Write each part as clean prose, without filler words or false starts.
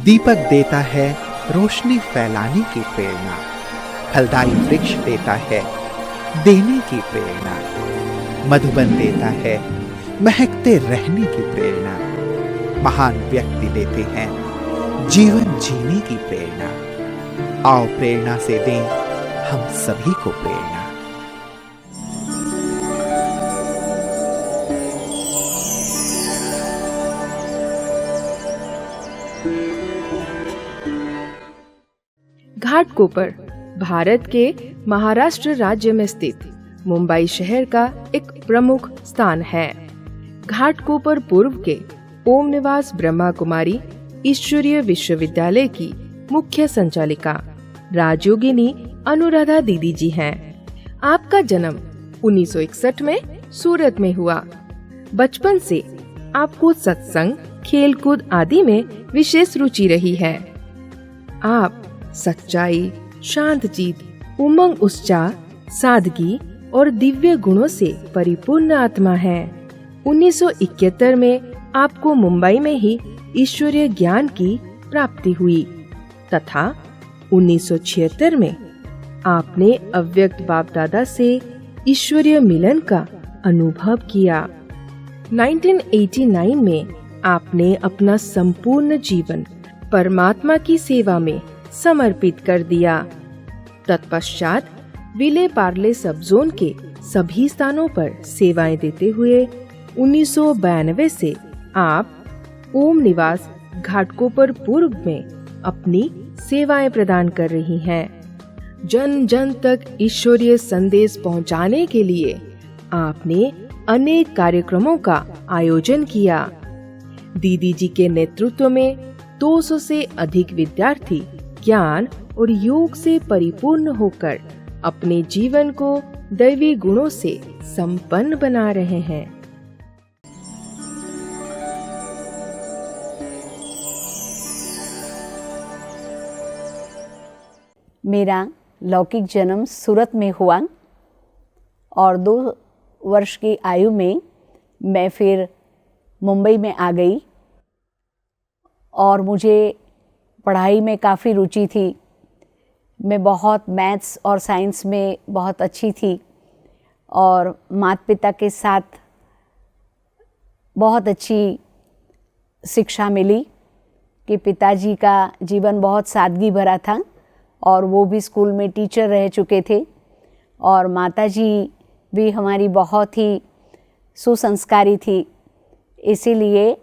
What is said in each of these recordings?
दीपक देता है रोशनी फैलाने की प्रेरणा, फलदायी वृक्ष देता है देने की प्रेरणा, मधुबन देता है महकते रहने की प्रेरणा, महान व्यक्ति देते हैं जीवन जीने की प्रेरणा। आओ प्रेरणा से दें हम सभी को प्रेरणा। घाटकोपर भारत के महाराष्ट्र राज्य में स्थित मुंबई शहर का एक प्रमुख स्थान है। घाटकोपर पूर्व के ओम निवास ब्रह्मा कुमारी ईश्वरीय विश्वविद्यालय की मुख्य संचालिका राजयोगिनी अनुराधा दीदी जी हैं। आपका जन्म 1961 में सूरत में हुआ। बचपन से आपको सत्संग, खेलकूद आदि में विशेष रुचि रही है। आप सच्चाई, शांतचित, उमंग उत्साह, सादगी और दिव्य गुणों से परिपूर्ण आत्मा है। 1971 में आपको मुंबई में ही ईश्वरीय ज्ञान की प्राप्ति हुई तथा 1976 में आपने अव्यक्त बाप दादा से ईश्वरीय मिलन का अनुभव किया। 1989 में आपने अपना संपूर्ण जीवन परमात्मा की सेवा में समर्पित कर दिया। तत्पश्चात विले पार्ले सब जोन के सभी स्थानों पर सेवाएं देते हुए 1992 से आप ओम निवास घाटकोपर पूर्व में अपनी सेवाएं प्रदान कर रही हैं। जन जन तक ईश्वरीय संदेश पहुंचाने के लिए आपने अनेक कार्यक्रमों का आयोजन किया। दीदी जी के नेतृत्व में 200 से अधिक विद्यार्थी ज्ञान और योग से परिपूर्ण होकर अपने जीवन को दैवी गुणों से संपन्न बना रहे हैं। मेरा लौकिक जन्म सूरत में हुआ और 2 वर्ष की आयु में मैं फिर मुंबई में आ गई और मुझे पढ़ाई में काफ़ी रुचि थी। मैं बहुत मैथ्स और साइंस में बहुत अच्छी थी और माता पिता के साथ बहुत अच्छी शिक्षा मिली कि पिताजी का जीवन बहुत सादगी भरा था और वो भी स्कूल में टीचर रह चुके थे और माताजी भी हमारी बहुत ही सुसंस्कारी थी। इसीलिए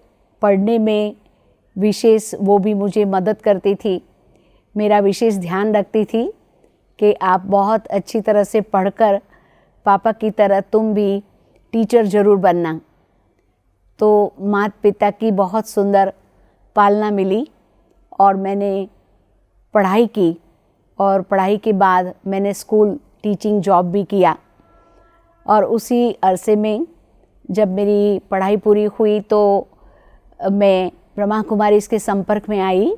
पढ़ने में विशेष वो भी मुझे मदद करती थी, मेरा विशेष ध्यान रखती थी कि आप बहुत अच्छी तरह से पढ़कर पापा की तरह तुम भी टीचर ज़रूर बनना। तो माता पिता की बहुत सुंदर पालना मिली और मैंने पढ़ाई की और पढ़ाई के बाद मैंने स्कूल टीचिंग जॉब भी किया। और उसी अरसे में जब मेरी पढ़ाई पूरी हुई तो मैं ब्रह्मा कुमारी के संपर्क में आई।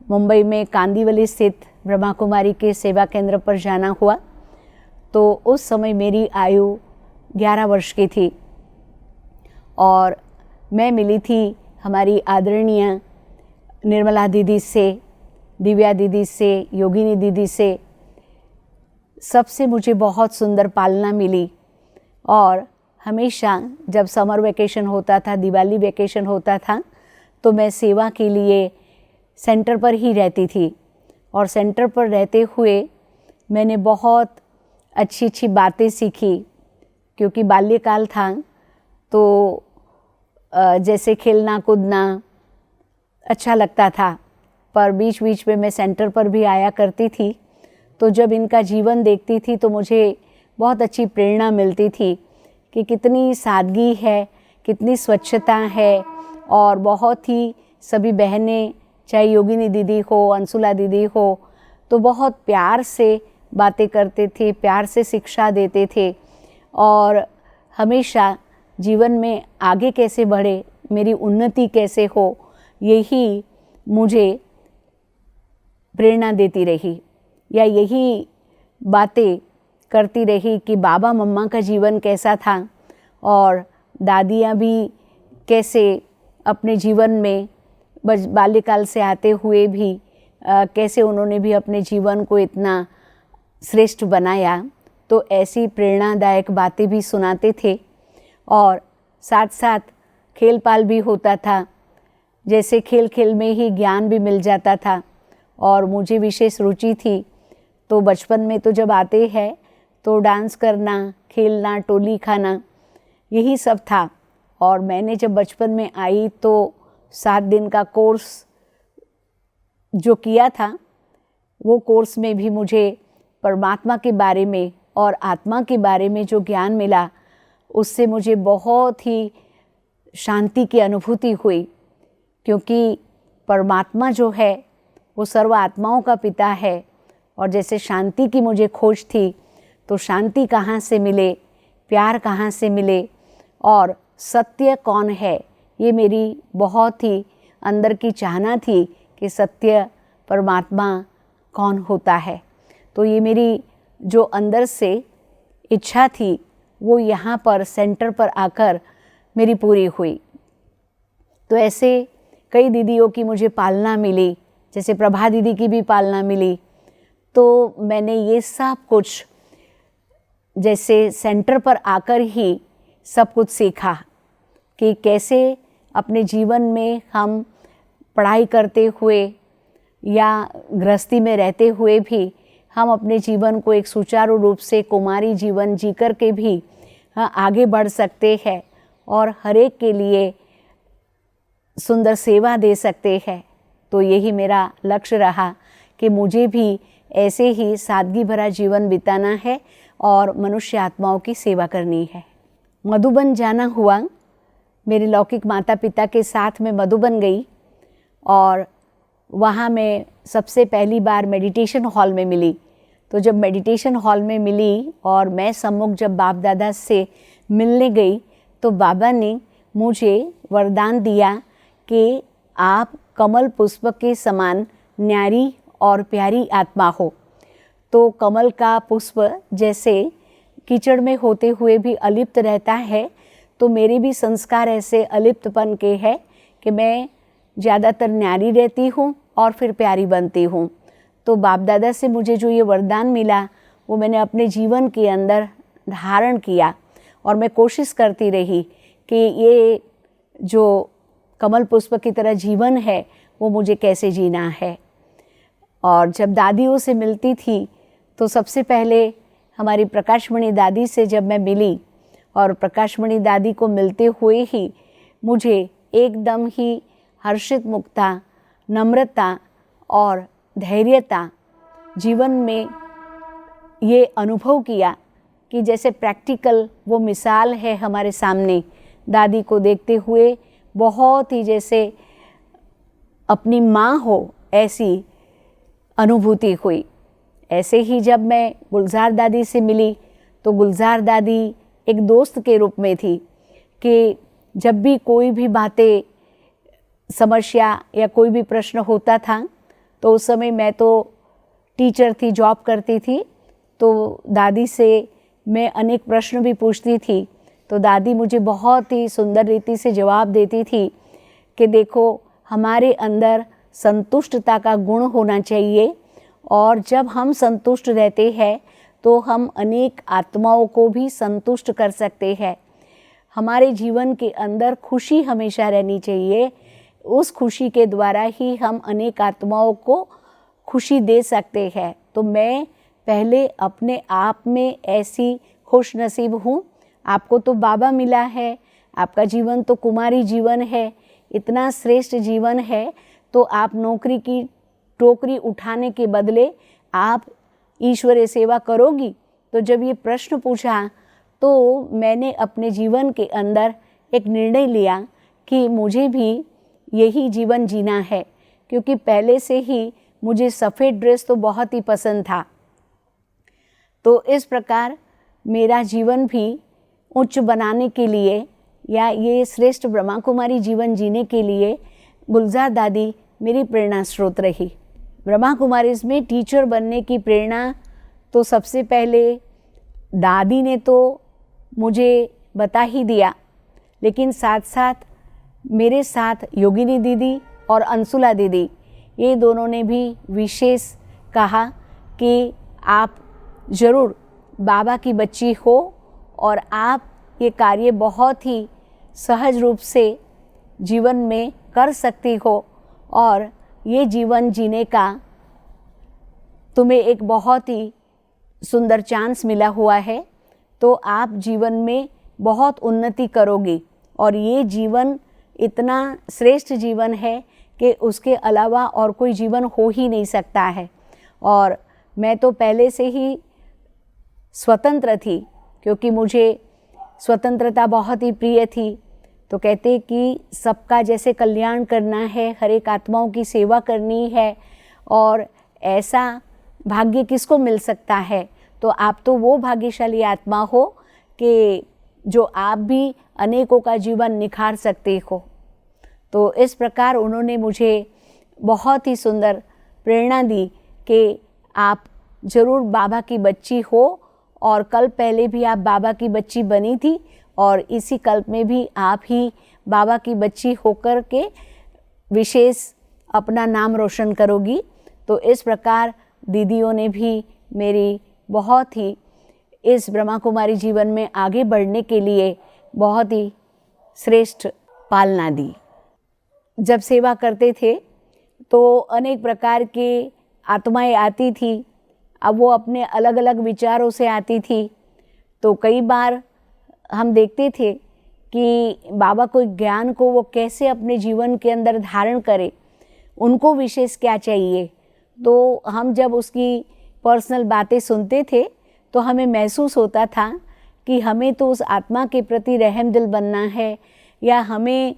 मुंबई में कांदिवली स्थित ब्रह्मा कुमारी के सेवा केंद्र पर जाना हुआ तो उस समय मेरी आयु 11 वर्ष की थी और मैं मिली थी हमारी आदरणीय निर्मला दीदी से, दिव्या दीदी से, योगिनी दीदी से। सबसे मुझे बहुत सुंदर पालना मिली और हमेशा जब समर वेकेशन होता था, दिवाली वेकेशन होता था तो मैं सेवा के लिए सेंटर पर ही रहती थी और सेंटर पर रहते हुए मैंने बहुत अच्छी अच्छी बातें सीखी क्योंकि बाल्यकाल था तो जैसे खेलना कूदना अच्छा लगता था, पर बीच बीच में मैं सेंटर पर भी आया करती थी। तो जब इनका जीवन देखती थी तो मुझे बहुत अच्छी प्रेरणा मिलती थी कि कितनी सादगी है, कितनी स्वच्छता है और बहुत ही सभी बहनें, चाहे योगिनी दीदी हो, अंशुला दीदी हो, तो बहुत प्यार से बातें करते थे, प्यार से शिक्षा देते थे और हमेशा जीवन में आगे कैसे बढ़े, मेरी उन्नति कैसे हो, यही मुझे प्रेरणा देती रही या यही बातें करती रही कि बाबा मम्मा का जीवन कैसा था और दादियाँ भी कैसे अपने जीवन में बाल्यकाल से आते हुए भी कैसे उन्होंने भी अपने जीवन को इतना श्रेष्ठ बनाया, तो ऐसी प्रेरणादायक बातें भी सुनाते थे। और साथ साथ खेल पाल भी होता था, जैसे खेल खेल में ही ज्ञान भी मिल जाता था। और मुझे विशेष रुचि थी, तो बचपन में तो जब आते हैं तो डांस करना, खेलना, टोली खाना, यही सब था। और मैंने जब बचपन में आई तो 7 दिन का कोर्स जो किया था, वो कोर्स में भी मुझे परमात्मा के बारे में और आत्मा के बारे में जो ज्ञान मिला, उससे मुझे बहुत ही शांति की अनुभूति हुई। क्योंकि परमात्मा जो है वो सर्व आत्माओं का पिता है। और जैसे शांति की मुझे खोज थी, तो शांति कहाँ से मिले, प्यार कहाँ से मिले और सत्य कौन है, ये मेरी बहुत ही अंदर की चाहना थी कि सत्य परमात्मा कौन होता है। तो ये मेरी जो अंदर से इच्छा थी, वो यहाँ पर सेंटर पर आकर मेरी पूरी हुई। तो ऐसे कई दीदियों की मुझे पालना मिली, जैसे प्रभा दीदी की भी पालना मिली। तो मैंने ये सब कुछ जैसे सेंटर पर आकर ही सब कुछ सीखा कि कैसे अपने जीवन में हम पढ़ाई करते हुए या गृहस्थी में रहते हुए भी हम अपने जीवन को एक सुचारू रूप से कुमारी जीवन जी कर के भी आगे बढ़ सकते हैं और हर एक के लिए सुंदर सेवा दे सकते हैं। तो यही मेरा लक्ष्य रहा कि मुझे भी ऐसे ही सादगी भरा जीवन बिताना है और मनुष्य आत्माओं की सेवा करनी है। मधुबन जाना हुआ, मेरे लौकिक माता पिता के साथ में मधुबन गई और वहाँ मैं सबसे पहली बार मेडिटेशन हॉल में मिली। तो जब मेडिटेशन हॉल में मिली और मैं सम्मुख जब बाप दादा से मिलने गई, तो बाबा ने मुझे वरदान दिया कि आप कमल पुष्प के समान न्यारी और प्यारी आत्मा हो। तो कमल का पुष्प जैसे कीचड़ में होते हुए भी अलिप्त रहता है, तो मेरे भी संस्कार ऐसे अलिप्तपन के हैं कि मैं ज़्यादातर न्यारी रहती हूँ और फिर प्यारी बनती हूँ। तो बाप दादा से मुझे जो ये वरदान मिला, वो मैंने अपने जीवन के अंदर धारण किया और मैं कोशिश करती रही कि ये जो कमल पुष्प की तरह जीवन है, वो मुझे कैसे जीना है। और जब दादियों से मिलती थी, तो सबसे पहले हमारी प्रकाशमणि दादी से जब मैं मिली, और प्रकाशमणि दादी को मिलते हुए ही मुझे एकदम ही हर्षित मुक्ता, नम्रता और धैर्यता जीवन में ये अनुभव किया कि जैसे प्रैक्टिकल वो मिसाल है हमारे सामने। दादी को देखते हुए बहुत ही जैसे अपनी माँ हो ऐसी अनुभूति हुई। ऐसे ही जब मैं गुलजार दादी से मिली, तो गुलजार दादी एक दोस्त के रूप में थी कि जब भी कोई भी बातें, समस्या या कोई भी प्रश्न होता था, तो उस समय मैं तो टीचर थी, जॉब करती थी, तो दादी से मैं अनेक प्रश्न भी पूछती थी। तो दादी मुझे बहुत ही सुंदर रीति से जवाब देती थी कि देखो, हमारे अंदर संतुष्टता का गुण होना चाहिए, और जब हम संतुष्ट रहते हैं तो हम अनेक आत्माओं को भी संतुष्ट कर सकते हैं। हमारे जीवन के अंदर खुशी हमेशा रहनी चाहिए, उस खुशी के द्वारा ही हम अनेक आत्माओं को खुशी दे सकते हैं। तो मैं पहले अपने आप में ऐसी खुशनसीब हूँ। आपको तो बाबा मिला है, आपका जीवन तो कुमारी जीवन है, इतना श्रेष्ठ जीवन है, तो आप नौकरी की टोकरी उठाने के बदले आप ईश्वरीय सेवा करोगी। तो जब ये प्रश्न पूछा, तो मैंने अपने जीवन के अंदर एक निर्णय लिया कि मुझे भी यही जीवन जीना है, क्योंकि पहले से ही मुझे सफ़ेद ड्रेस तो बहुत ही पसंद था। तो इस प्रकार मेरा जीवन भी उच्च बनाने के लिए या ये श्रेष्ठ ब्रह्मा कुमारी जीवन जीने के लिए गुलजार दादी मेरी प्रेरणा स्रोत रही। ब्रह्मा कुमारीज में टीचर बनने की प्रेरणा तो सबसे पहले दादी ने तो मुझे बता ही दिया, लेकिन साथ साथ मेरे साथ योगिनी दीदी और अंशुला दीदी, ये दोनों ने भी विशेष कहा कि आप ज़रूर बाबा की बच्ची हो और आप ये कार्य बहुत ही सहज रूप से जीवन में कर सकती हो और ये जीवन जीने का तुम्हें एक बहुत ही सुंदर चांस मिला हुआ है, तो आप जीवन में बहुत उन्नति करोगी और ये जीवन इतना श्रेष्ठ जीवन है कि उसके अलावा और कोई जीवन हो ही नहीं सकता है। और मैं तो पहले से ही स्वतंत्र थी, क्योंकि मुझे स्वतंत्रता बहुत ही प्रिय थी। तो कहते कि सबका जैसे कल्याण करना है, हर एक आत्माओं की सेवा करनी है, और ऐसा भाग्य किसको मिल सकता है। तो आप तो वो भाग्यशाली आत्मा हो कि जो आप भी अनेकों का जीवन निखार सकते हो। तो इस प्रकार उन्होंने मुझे बहुत ही सुंदर प्रेरणा दी कि आप ज़रूर बाबा की बच्ची हो, और कल पहले भी आप बाबा की बच्ची बनी थी और इसी कल्प में भी आप ही बाबा की बच्ची होकर के विशेष अपना नाम रोशन करोगी। तो इस प्रकार दीदियों ने भी मेरी बहुत ही इस ब्रह्मा कुमारी जीवन में आगे बढ़ने के लिए बहुत ही श्रेष्ठ पालना दी। जब सेवा करते थे तो अनेक प्रकार के आत्माएं आती थी। अब वो अपने अलग अलग विचारों से आती थी। तो कई बार हम देखते थे कि बाबा को ज्ञान को वो कैसे अपने जीवन के अंदर धारण करे, उनको विशेष क्या चाहिए। तो हम जब उसकी पर्सनल बातें सुनते थे तो हमें महसूस होता था कि हमें तो उस आत्मा के प्रति रहम दिल बनना है, या हमें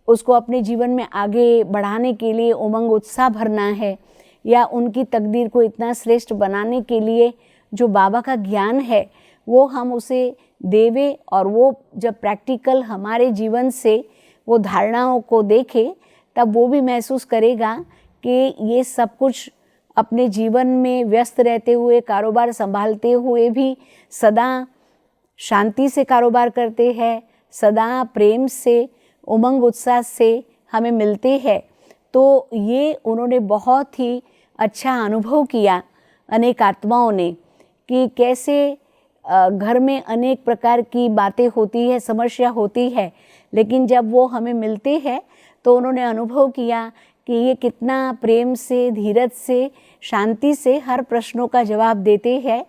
उसको अपने जीवन में आगे बढ़ाने के लिए उमंग उत्साह भरना है, या उनकी तकदीर को इतना श्रेष्ठ बनाने के लिए जो बाबा का ज्ञान है वो हम उसे देवे। और वो जब प्रैक्टिकल हमारे जीवन से वो धारणाओं को देखे, तब वो भी महसूस करेगा कि ये सब कुछ अपने जीवन में व्यस्त रहते हुए, कारोबार संभालते हुए भी सदा शांति से कारोबार करते हैं, सदा प्रेम से, उमंग उत्साह से हमें मिलते हैं। तो ये उन्होंने बहुत ही अच्छा अनुभव किया अनेक आत्माओं ने, कि कैसे घर में अनेक प्रकार की बातें होती है, समस्या होती है, लेकिन जब वो हमें मिलते हैं तो उन्होंने अनुभव किया कि ये कितना प्रेम से, धीरज से, शांति से हर प्रश्नों का जवाब देते हैं।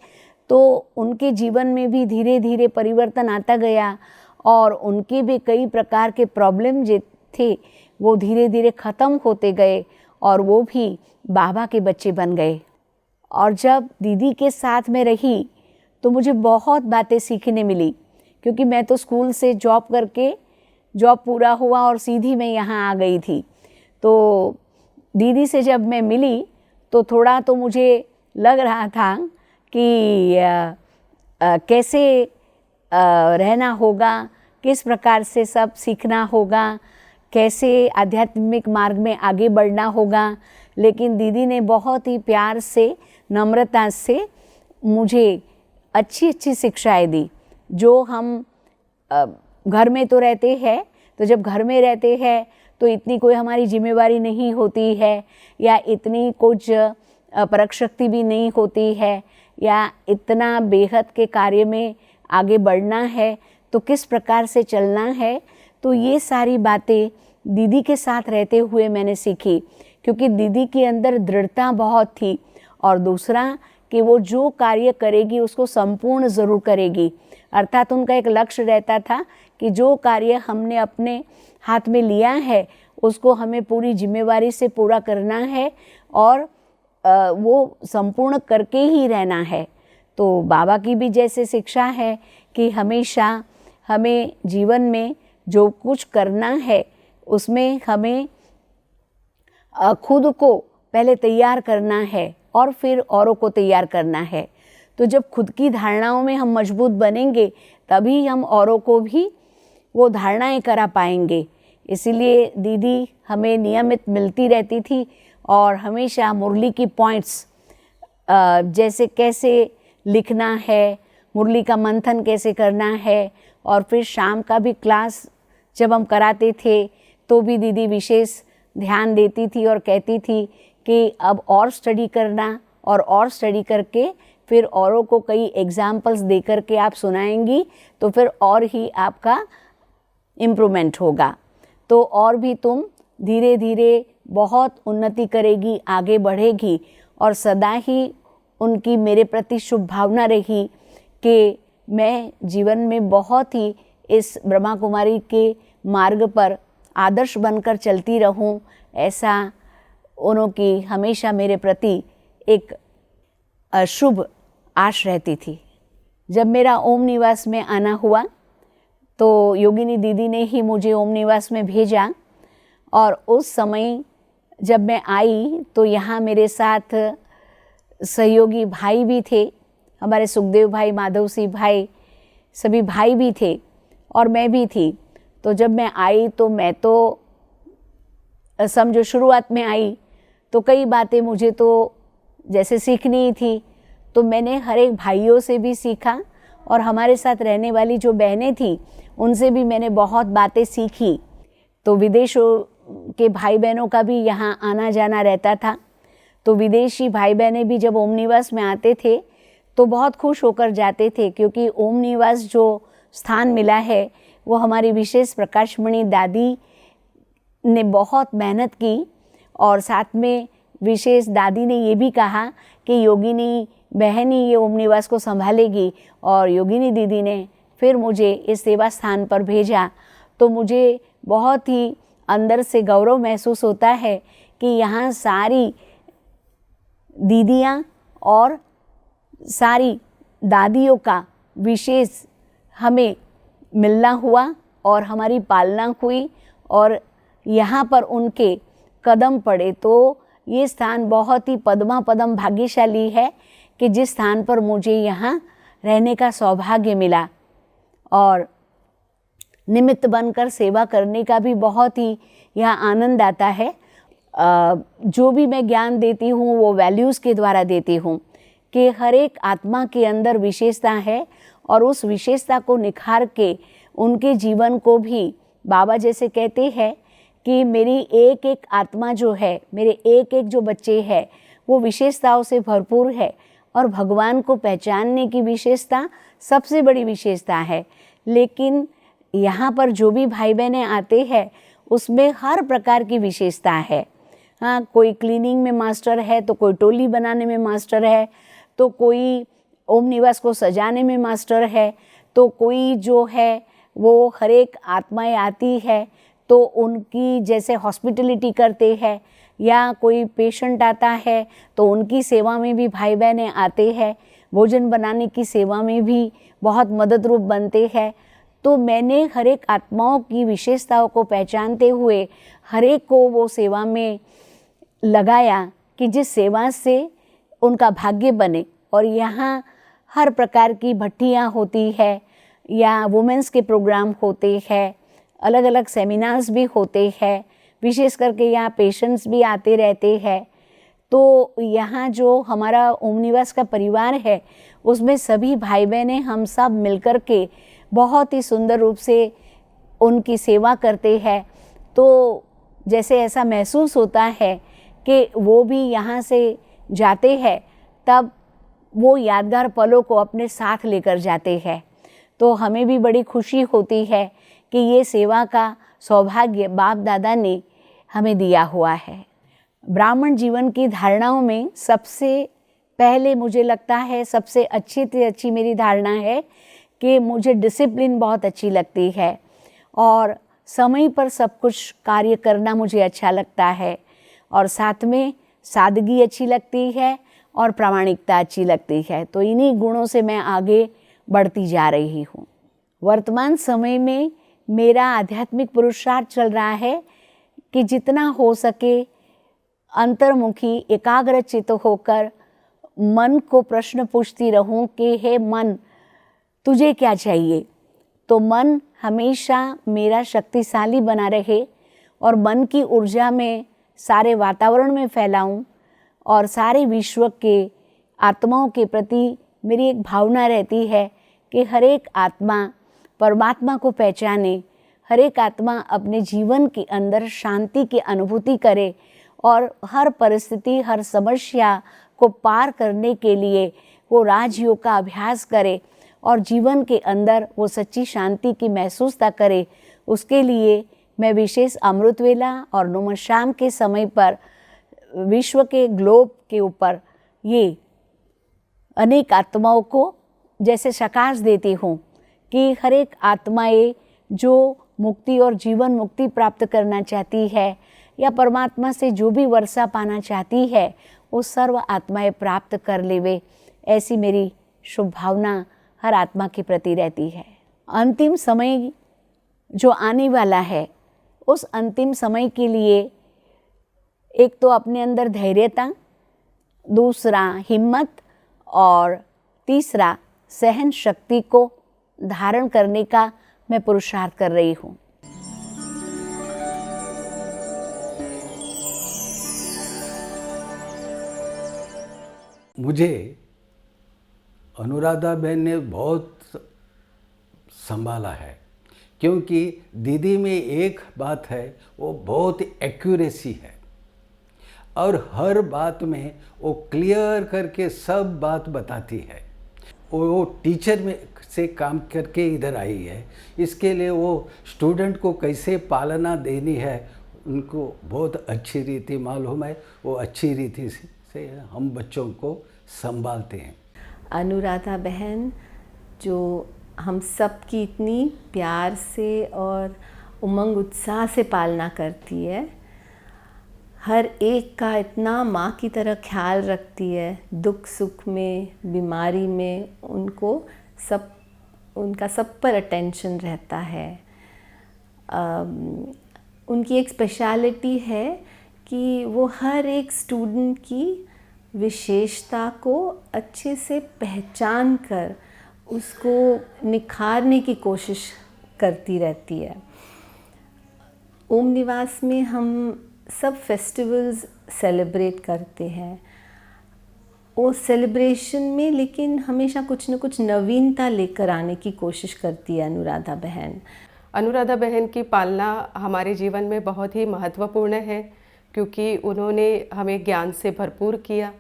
तो उनके जीवन में भी धीरे धीरे परिवर्तन आता गया, और उनके भी कई प्रकार के प्रॉब्लम जो थे वो धीरे धीरे ख़त्म होते गए, और वो भी बाबा के बच्चे बन गए। और जब दीदी के साथ में रही तो मुझे बहुत बातें सीखने मिली, क्योंकि मैं तो स्कूल से जॉब करके, जॉब पूरा हुआ और सीधी मैं यहाँ आ गई थी। तो दीदी से जब मैं मिली तो थोड़ा तो मुझे लग रहा था कि कैसे रहना होगा, किस प्रकार से सब सीखना होगा, कैसे आध्यात्मिक मार्ग में आगे बढ़ना होगा। लेकिन दीदी ने बहुत ही प्यार से, नम्रता से मुझे अच्छी अच्छी शिक्षाएं दी। जो हम घर में तो रहते हैं, तो जब घर में रहते हैं तो इतनी कोई हमारी जिम्मेवारी नहीं होती है, या इतनी कुछ परख शक्ति भी नहीं होती है, या इतना बेहद के कार्य में आगे बढ़ना है तो किस प्रकार से चलना है। तो ये सारी बातें दीदी के साथ रहते हुए मैंने सीखी, क्योंकि दीदी के अंदर दृढ़ता बहुत थी, और दूसरा कि वो जो कार्य करेगी उसको संपूर्ण ज़रूर करेगी। अर्थात उनका एक लक्ष्य रहता था कि जो कार्य हमने अपने हाथ में लिया है उसको हमें पूरी जिम्मेवारी से पूरा करना है, और वो संपूर्ण करके ही रहना है। तो बाबा की भी जैसे शिक्षा है कि हमेशा हमें जीवन में जो कुछ करना है उसमें हमें खुद को पहले तैयार करना है और फिर औरों को तैयार करना है। तो जब खुद की धारणाओं में हम मजबूत बनेंगे तभी हम औरों को भी वो धारणाएं करा पाएंगे। इसीलिए दीदी हमें नियमित मिलती रहती थी और हमेशा मुरली की पॉइंट्स, जैसे कैसे लिखना है, मुरली का मंथन कैसे करना है, और फिर शाम का भी क्लास जब हम कराते थे तो भी दीदी विशेष ध्यान देती थी और कहती थी कि अब और स्टडी करना, और स्टडी करके फिर औरों को कई एग्जाम्पल्स दे करके आप सुनाएंगी तो फिर और ही आपका इम्प्रूवमेंट होगा। तो और भी तुम धीरे धीरे बहुत उन्नति करेगी, आगे बढ़ेगी। और सदा ही उनकी मेरे प्रति शुभ भावना रही कि मैं जीवन में बहुत ही इस ब्रह्मा कुमारी के मार्ग पर आदर्श बनकर चलती रहूं, ऐसा उनकी हमेशा मेरे प्रति एक शुभ आश रहती थी। जब मेरा ओम निवास में आना हुआ तो योगिनी दीदी ने ही मुझे ओम निवास में भेजा। और उस समय जब मैं आई तो यहाँ मेरे साथ सहयोगी भाई भी थे, हमारे सुखदेव भाई, माधव सिंह भाई, सभी भाई भी थे और मैं भी थी। तो जब मैं आई तो मैं तो समझो शुरुआत में आई तो कई बातें मुझे तो जैसे सीखनी ही थी, तो मैंने हर एक भाइयों से भी सीखा और हमारे साथ रहने वाली जो बहनें थी उनसे भी मैंने बहुत बातें सीखी। तो विदेशों के भाई बहनों का भी यहाँ आना जाना रहता था, तो विदेशी भाई बहनें भी जब ओम निवास में आते थे तो बहुत खुश होकर जाते थे, क्योंकि ओम निवास जो स्थान मिला है वो हमारी विशेष प्रकाशमणि दादी ने बहुत मेहनत की। और साथ में विशेष दादी ने ये भी कहा कि योगिनी बहन ही ये ओम निवास को संभालेगी, और योगिनी दीदी ने फिर मुझे इस सेवा स्थान पर भेजा। तो मुझे बहुत ही अंदर से गौरव महसूस होता है कि यहाँ सारी दीदियाँ और सारी दादियों का विशेष हमें मिलना हुआ और हमारी पालना हुई और यहाँ पर उनके कदम पड़े। तो ये स्थान बहुत ही पद्मा पदम भाग्यशाली है कि जिस स्थान पर मुझे यहाँ रहने का सौभाग्य मिला, और निमित्त बनकर सेवा करने का भी बहुत ही यहाँ आनंद आता है। जो भी मैं ज्ञान देती हूँ वो वैल्यूज़ के द्वारा देती हूँ कि हर एक आत्मा के अंदर विशेषता है और उस विशेषता को निखार के उनके जीवन को भी, बाबा जैसे कहते हैं कि मेरी एक एक आत्मा जो है, मेरे एक एक जो बच्चे हैं वो विशेषताओं से भरपूर है, और भगवान को पहचानने की विशेषता सबसे बड़ी विशेषता है। लेकिन यहाँ पर जो भी भाई बहनें आते हैं उसमें हर प्रकार की विशेषता है। हाँ, कोई क्लीनिंग में मास्टर है, तो कोई टोली बनाने में मास्टर है, तो कोई ओम निवास को सजाने में मास्टर है, तो कोई जो है वो हर एक आत्माएं आती है तो उनकी जैसे हॉस्पिटलिटी करते हैं, या कोई पेशेंट आता है तो उनकी सेवा में भी भाई बहनें आते हैं, भोजन बनाने की सेवा में भी बहुत मदद रूप बनते हैं। तो मैंने हर एक आत्माओं की विशेषताओं को पहचानते हुए हर एक को वो सेवा में लगाया कि जिस सेवा से उनका भाग्य बने। और यहाँ हर प्रकार की भट्टियाँ होती है या वुमेंस के प्रोग्राम होते हैं, अलग अलग सेमिनार्स भी होते हैं, विशेष करके यहाँ पेशेंट्स भी आते रहते हैं। तो यहाँ जो हमारा ओम निवास का परिवार है उसमें सभी भाई बहनें हम सब मिलकर के बहुत ही सुंदर रूप से उनकी सेवा करते हैं। तो जैसे ऐसा महसूस होता है कि वो भी यहाँ से जाते हैं तब वो यादगार पलों को अपने साथ लेकर जाते हैं। तो हमें भी बड़ी खुशी होती है कि ये सेवा का सौभाग्य बाप दादा ने हमें दिया हुआ है। ब्राह्मण जीवन की धारणाओं में सबसे पहले मुझे लगता है सबसे अच्छी से अच्छी मेरी धारणा है कि मुझे डिसिप्लिन बहुत अच्छी लगती है और समय पर सब कुछ कार्य करना मुझे अच्छा लगता है, और साथ में सादगी अच्छी लगती है और प्रामाणिकता अच्छी लगती है। तो इन्हीं गुणों से मैं आगे बढ़ती जा रही हूँ। वर्तमान समय में मेरा आध्यात्मिक पुरुषार्थ चल रहा है कि जितना हो सके अंतर्मुखी एकाग्रचित्त होकर मन को प्रश्न पूछती रहूं कि हे मन, तुझे क्या चाहिए। तो मन हमेशा मेरा शक्तिशाली बना रहे और मन की ऊर्जा में सारे वातावरण में फैलाऊं, और सारे विश्व के आत्माओं के प्रति मेरी एक भावना रहती है कि हर एक आत्मा परमात्मा को पहचाने, हर एक आत्मा अपने जीवन के अंदर शांति की अनुभूति करे और हर परिस्थिति, हर समस्या को पार करने के लिए वो राजयोग का अभ्यास करे और जीवन के अंदर वो सच्ची शांति की महसूसता करे। उसके लिए मैं विशेष अमृत वेला और नमः शाम के समय पर विश्व के ग्लोब के ऊपर ये अनेक आत्माओं को जैसे प्रकाश देती हूँ कि हर एक आत्माएं जो मुक्ति और जीवन मुक्ति प्राप्त करना चाहती है या परमात्मा से जो भी वर्षा पाना चाहती है वो सर्व आत्माएं प्राप्त कर लेवे, ऐसी मेरी शुभ भावना हर आत्मा के प्रति रहती है। अंतिम समय जो आने वाला है उस अंतिम समय के लिए एक तो अपने अंदर धैर्यता, दूसरा हिम्मत और तीसरा सहन शक्ति को धारण करने का मैं पुरुषार्थ कर रही हूँ। मुझे अनुराधा बहन ने बहुत संभाला है, क्योंकि दीदी में एक बात है, वो बहुत एक्यूरेसी है और हर बात में वो क्लियर करके सब बात बताती है। वो टीचर में से काम करके इधर आई है, इसके लिए वो स्टूडेंट को कैसे पालना देनी है उनको बहुत अच्छी रीति मालूम है। वो अच्छी रीति से हम बच्चों को संभालते हैं। अनुराधा बहन जो हम सब की इतनी प्यार से और उमंग उत्साह से पालना करती है, हर एक का इतना माँ की तरह ख्याल रखती है, दुख सुख में, बीमारी में उनका सब पर अटेंशन रहता है। उनकी एक स्पेशलिटी है कि वो हर एक स्टूडेंट की विशेषता को अच्छे से पहचान कर उसको निखारने की कोशिश करती रहती है। ओम निवास में हम सब फेस्टिवल्स सेलिब्रेट करते हैं। वो सेलिब्रेशन में लेकिन हमेशा कुछ न कुछ नवीनता लेकर आने की कोशिश करती है अनुराधा बहन। अनुराधा बहन की पालना हमारे जीवन में बहुत ही महत्वपूर्ण है, क्योंकि उन्होंने हमें ज्ञान से भरपूर किया।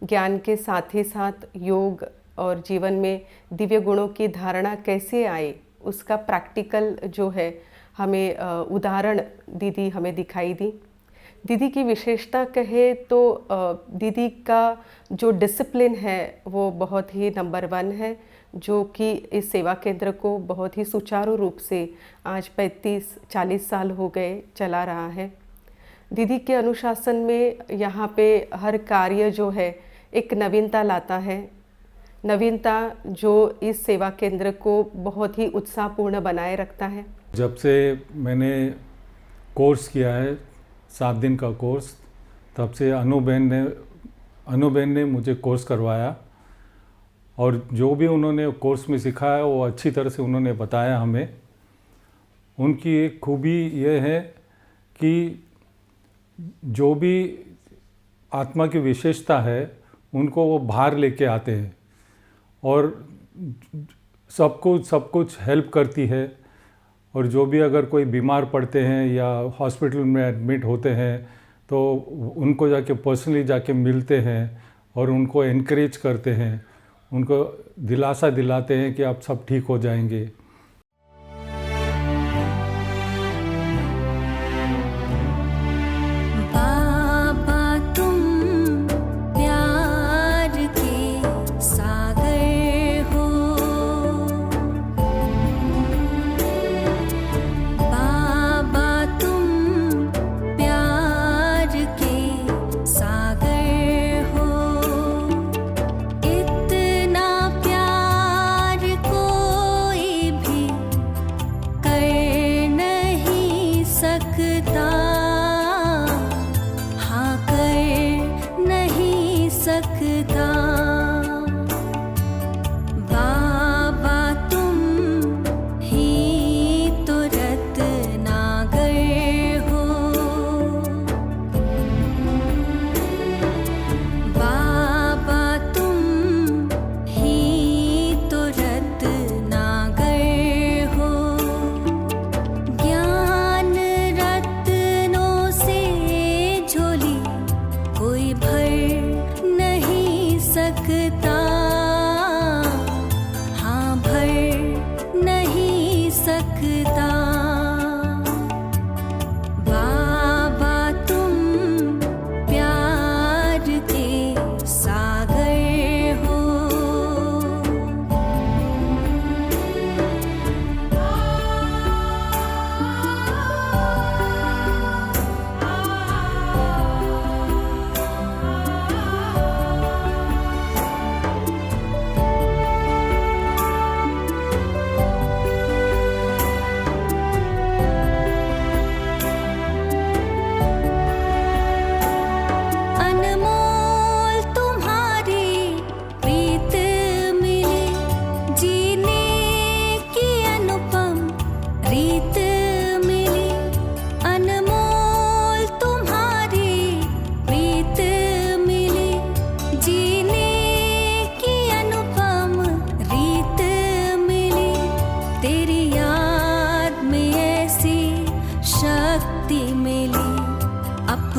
ज्ञान के साथ ही साथ योग और जीवन में दिव्य गुणों की धारणा कैसे आए उसका प्रैक्टिकल जो है हमें उदाहरण दीदी हमें दिखाई दी। दीदी की विशेषता कहे तो दीदी का जो डिसिप्लिन है वो बहुत ही नंबर 1 है, जो कि इस सेवा केंद्र को बहुत ही सुचारू रूप से आज 35-40 साल हो गए चला रहा है। दीदी के अनुशासन में यहाँ पे हर कार्य जो है एक नवीनता लाता है, नवीनता जो इस सेवा केंद्र को बहुत ही उत्साहपूर्ण बनाए रखता है। जब से मैंने कोर्स किया है 7 दिन का कोर्स, तब से अनु बहन ने मुझे कोर्स करवाया और जो भी उन्होंने कोर्स में सिखाया वो अच्छी तरह से उन्होंने बताया हमें। उनकी एक खूबी ये है कि जो भी आत्मा की विशेषता है उनको वो बाहर लेके आते हैं और सब कुछ हेल्प करती है। और जो भी अगर कोई बीमार पड़ते हैं या हॉस्पिटल में एडमिट होते हैं तो उनको जाके पर्सनली जाके मिलते हैं और उनको एनकरेज करते हैं, उनको दिलासा दिलाते हैं कि आप सब ठीक हो जाएंगे।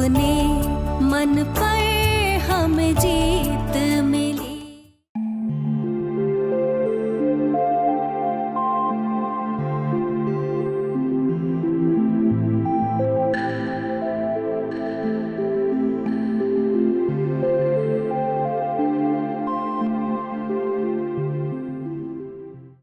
अपने मन पर हम जीत में